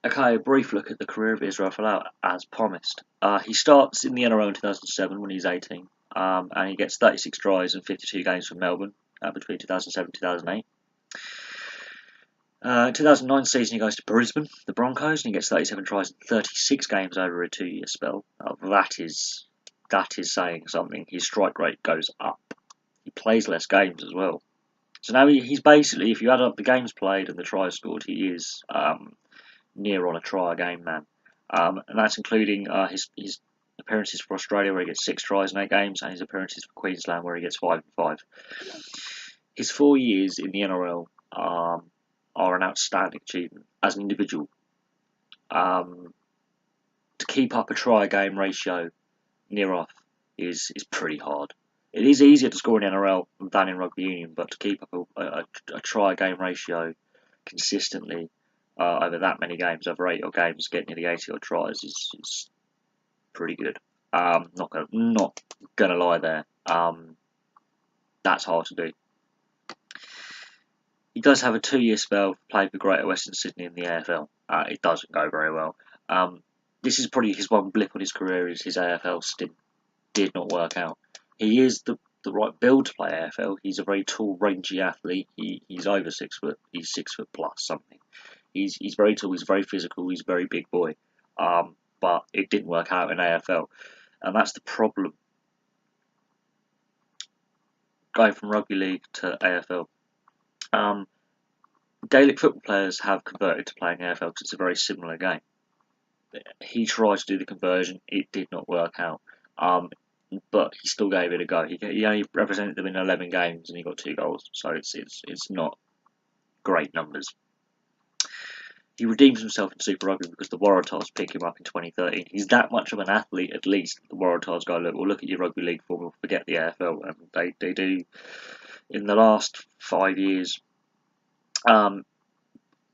Okay, a brief look at the career of Israel Folau, as promised. He starts in the NRL in 2007 when he's 18, and he gets 36 tries and 52 games for Melbourne between 2007 and 2008. 2009 season he goes to Brisbane, the Broncos, and he gets 37 tries and 36 games over a 2-year spell. That is saying something. His strike rate goes up. He plays less games as well. So now he's basically, if you add up the games played and the tries scored, he is near on a try a game man. And that's including his appearances for Australia, where he gets 6 tries in 8 games, and his appearances for Queensland, where he gets 5 and 5. His 4 years in the NRL are an outstanding achievement as an individual. To keep up a try a game ratio near off is pretty hard. It is easier to score in NRL than in Rugby Union, but to keep up a try a game ratio consistently over that many games, over 8 odd games, getting nearly 80 odd tries is pretty good. Not gonna lie there. That's hard to do. He does have a 2-year spell played for Greater Western Sydney in the AFL. It doesn't go very well. This is probably his one blip on his career, is his AFL stint did not work out. He is the right build to play AFL. He's a very tall, rangy athlete. He's over 6 foot. He's 6 foot plus something. He's very tall. He's very physical. He's a very big boy. But it didn't work out in AFL, and that's the problem. Going from rugby league to AFL. Gaelic football players have converted to playing AFL because it's a very similar game. He tried to do the conversion. It did not work out. But he still gave it a go. He only represented them in 11 games and he got 2 goals. So it's not great numbers. He redeems himself in SuperRugby because the Waratahs pick him up in 2013. He's that much of an athlete, at least. The Waratahs go, we'll look at your rugby league form, we'll forget the AFL. And they do. In the last 5 years,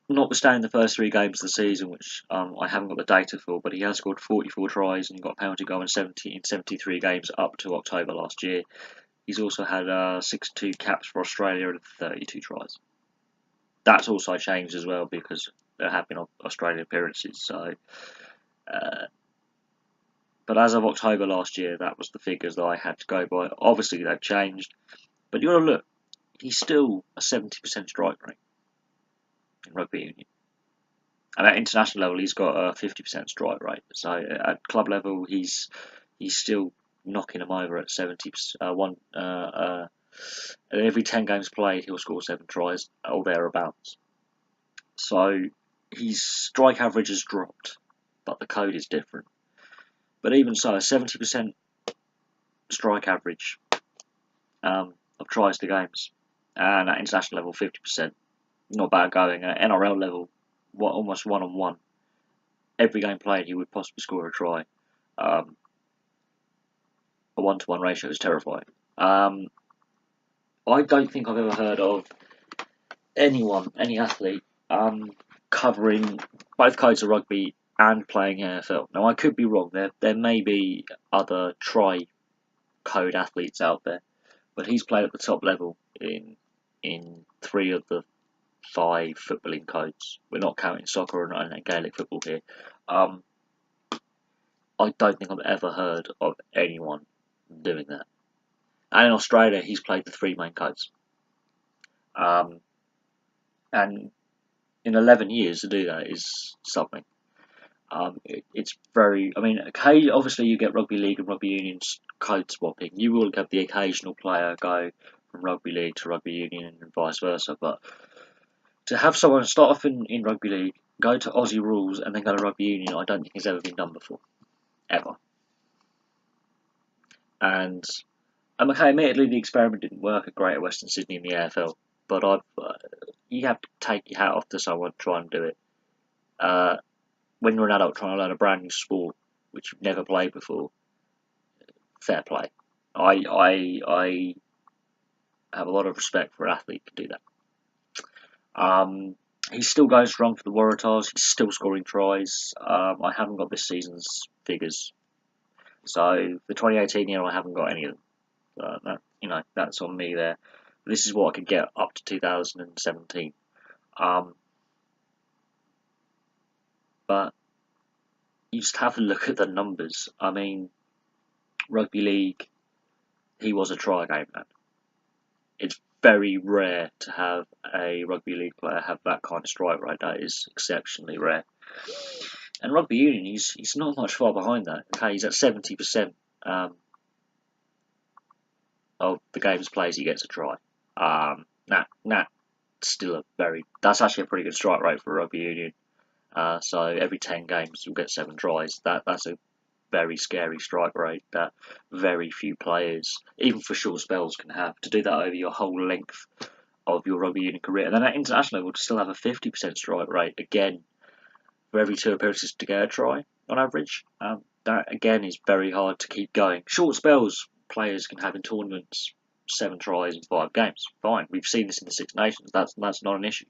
notwithstanding the first 3 games of the season, which I haven't got the data for, but he has scored 44 tries and got a penalty goal in 73 games up to October last year. He's also had 62 caps for Australia and 32 tries. That's also changed as well because there have been Australian appearances. So, but as of October last year, that was the figures that I had to go by. Obviously, they've changed, but you got to look. He's still a 70% strike rate in Rugby Union. And at international level, he's got a 50% strike rate. So at club level, he's still knocking them over at 70%. Every 10 games played, he'll score 7 tries or thereabouts. So his strike average has dropped, but the code is different. But even so, a 70% strike average of tries to games, and at international level, 50%. Not bad going. At NRL level, almost 1-on-1. Every game played, he would possibly score a try. A 1-to-1 ratio is terrifying. I don't think I've ever heard of any athlete, covering both codes of rugby and playing AFL. Now, I could be wrong. There may be other tri-code athletes out there, but he's played at the top level in 3 of the 5 footballing codes. We're not counting soccer and Gaelic football here. I don't think I've ever heard of anyone doing that. And in Australia, he's played the 3 main codes. And in 11 years to do that is something. It's very. I mean, obviously you get rugby league and rugby union code swapping. You will have the occasional player go from rugby league to rugby union and vice versa. But to have someone start off in rugby league, go to Aussie rules, and then go to rugby union, I don't think has ever been done before, ever. And okay, admittedly the experiment didn't work at Greater Western Sydney in the AFL, but you have to take your hat off to someone trying to do it. When you're an adult trying to learn a brand new sport which you've never played before, fair play. I have a lot of respect for an athlete to do that. He's still going strong for the Waratahs. He's still scoring tries. I haven't got this season's figures, so the 2018 year I haven't got any of them. That's on me there. This is what I could get up to 2017. but you just have to look at the numbers. I mean, rugby league, he was a try game man. It's very rare to have a rugby league player have that kind of strike rate. That is exceptionally rare. And rugby union, he's not much far behind that. Okay, he's at 70% of the games plays he gets a try. That's actually a pretty good strike rate for rugby union. So every 10 games you'll get 7 tries. That's a very scary strike rate that very few players, even for short spells, can have. To do that over your whole length of your rugby union career. And then at international level, to still have a 50% strike rate, again, for every 2 appearances to get a try on average. That, again, is very hard to keep going. Short spells, players can have in tournaments 7 tries in 5 games. Fine, we've seen this in the Six Nations. That's not an issue.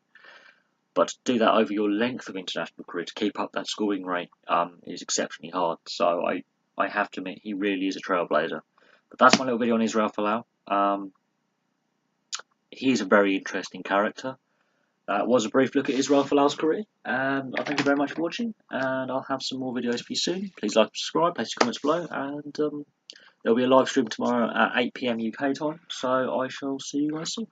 But to do that over your length of international career, to keep up that scoring rate, is exceptionally hard. So I have to admit, he really is a trailblazer. But that's my little video on Israel Folau. He's a very interesting character. That was a brief look at Israel Folau's career, and I thank you very much for watching, and I'll have some more videos for you soon. Please like and subscribe, place your comments below, and there'll be a live stream tomorrow at 8 PM UK time, so I shall see you guys soon.